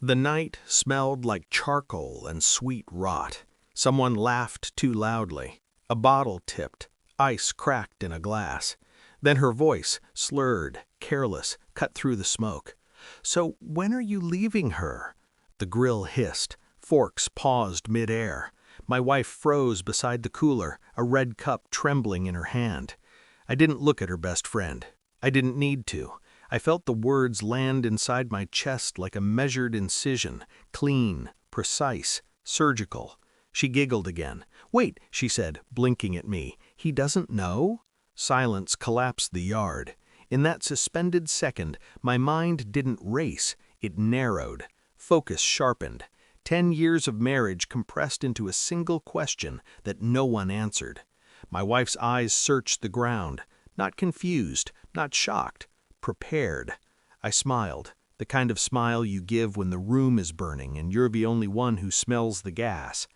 The night smelled like charcoal and sweet rot. Someone laughed too loudly. A bottle tipped. Ice cracked in a glass. Then her voice, slurred, careless, cut through the smoke. "So when are you leaving her?" The grill hissed. Forks paused mid-air. My wife froze beside the cooler, a red cup trembling in her hand. I didn't look at her best friend. I didn't need to. I felt the words land inside my chest like a measured incision, clean, precise, surgical. She giggled again. "Wait," she said, blinking at me. "He doesn't know?" Silence collapsed the yard. In that suspended second, my mind didn't race, it narrowed. Focus sharpened. 10 years of marriage compressed into a single question that no one answered. My wife's eyes searched the ground, not confused, not shocked, prepared. I smiled, the kind of smile you give when the room is burning and you're the only one who smells the gas.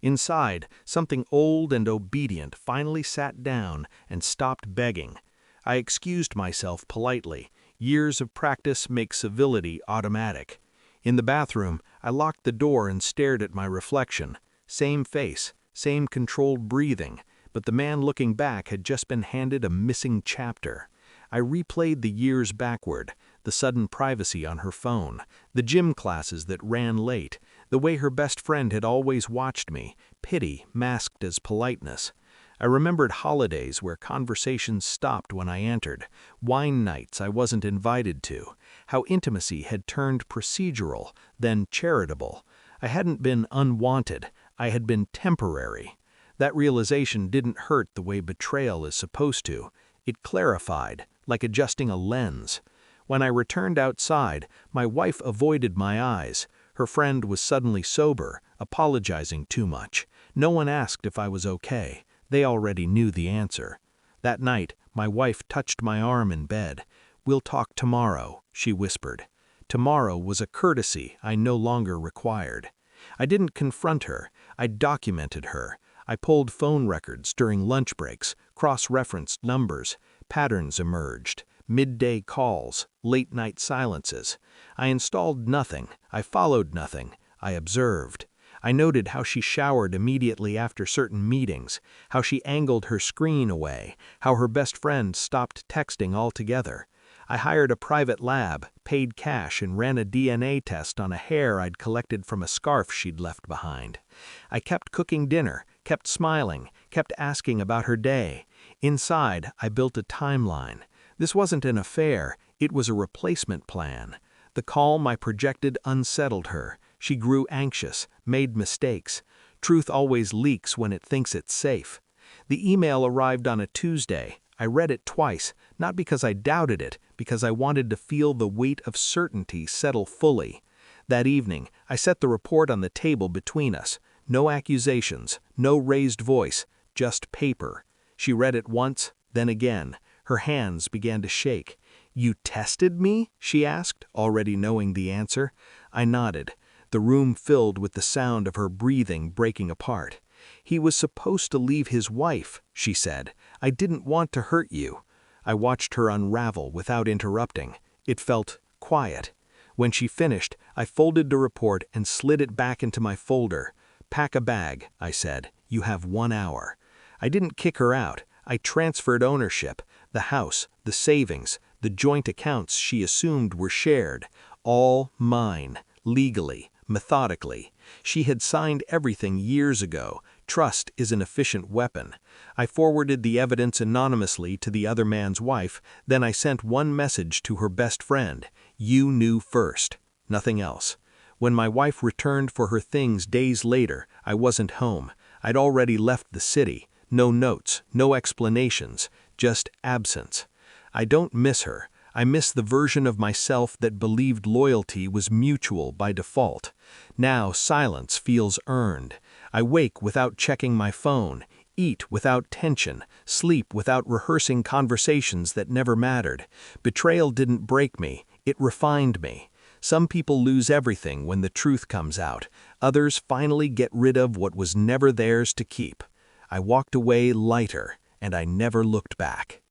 Inside, something old and obedient finally sat down and stopped begging. I excused myself politely. Years of practice make civility automatic. In the bathroom, I locked the door and stared at my reflection. Same face, same controlled breathing, but the man looking back had just been handed a missing chapter. I replayed the years backward, the sudden privacy on her phone, the gym classes that ran late, the way her best friend had always watched me, pity masked as politeness. I remembered holidays where conversations stopped when I entered, wine nights I wasn't invited to, how intimacy had turned procedural, then charitable. I hadn't been unwanted, I had been temporary. That realization didn't hurt the way betrayal is supposed to. It clarified, like adjusting a lens. When I returned outside, my wife avoided my eyes. Her friend was suddenly sober, apologizing too much. No one asked if I was okay. They already knew the answer. That night, my wife touched my arm in bed. "We'll talk tomorrow," she whispered. Tomorrow was a courtesy I no longer required. I didn't confront her. I documented her. I pulled phone records during lunch breaks, cross-referenced numbers. Patterns emerged. Midday calls, late-night silences. I installed nothing. I followed nothing. I observed. I noted how she showered immediately after certain meetings, how she angled her screen away, how her best friend stopped texting altogether. I hired a private lab, paid cash, and ran a DNA test on a hair I'd collected from a scarf she'd left behind. I kept cooking dinner, kept smiling, kept asking about her day. Inside, I built a timeline. This wasn't an affair, it was a replacement plan. The calm I projected unsettled her. She grew anxious, made mistakes. Truth always leaks when it thinks it's safe. The email arrived on a Tuesday. I read it twice, not because I doubted it, because I wanted to feel the weight of certainty settle fully. That evening, I set the report on the table between us. No accusations, no raised voice, just paper. She read it once, then again. Her hands began to shake. "You tested me?" she asked, already knowing the answer. I nodded. The room filled with the sound of her breathing breaking apart. "He was supposed to leave his wife," she said. "I didn't want to hurt you." I watched her unravel without interrupting. It felt quiet. When she finished, I folded the report and slid it back into my folder. "Pack a bag," I said. "You have 1 hour." I didn't kick her out. I transferred ownership. The house, the savings, the joint accounts she assumed were shared. All mine, legally, methodically. She had signed everything years ago. Trust is an efficient weapon. I forwarded the evidence anonymously to the other man's wife, then I sent one message to her best friend. "You knew first." Nothing else. When my wife returned for her things days later, I wasn't home. I'd already left the city. No notes, no explanations, just absence. I don't miss her. I miss the version of myself that believed loyalty was mutual by default. Now silence feels earned. I wake without checking my phone, eat without tension, sleep without rehearsing conversations that never mattered. Betrayal didn't break me, it refined me. Some people lose everything when the truth comes out. Others finally get rid of what was never theirs to keep. I walked away lighter, and I never looked back.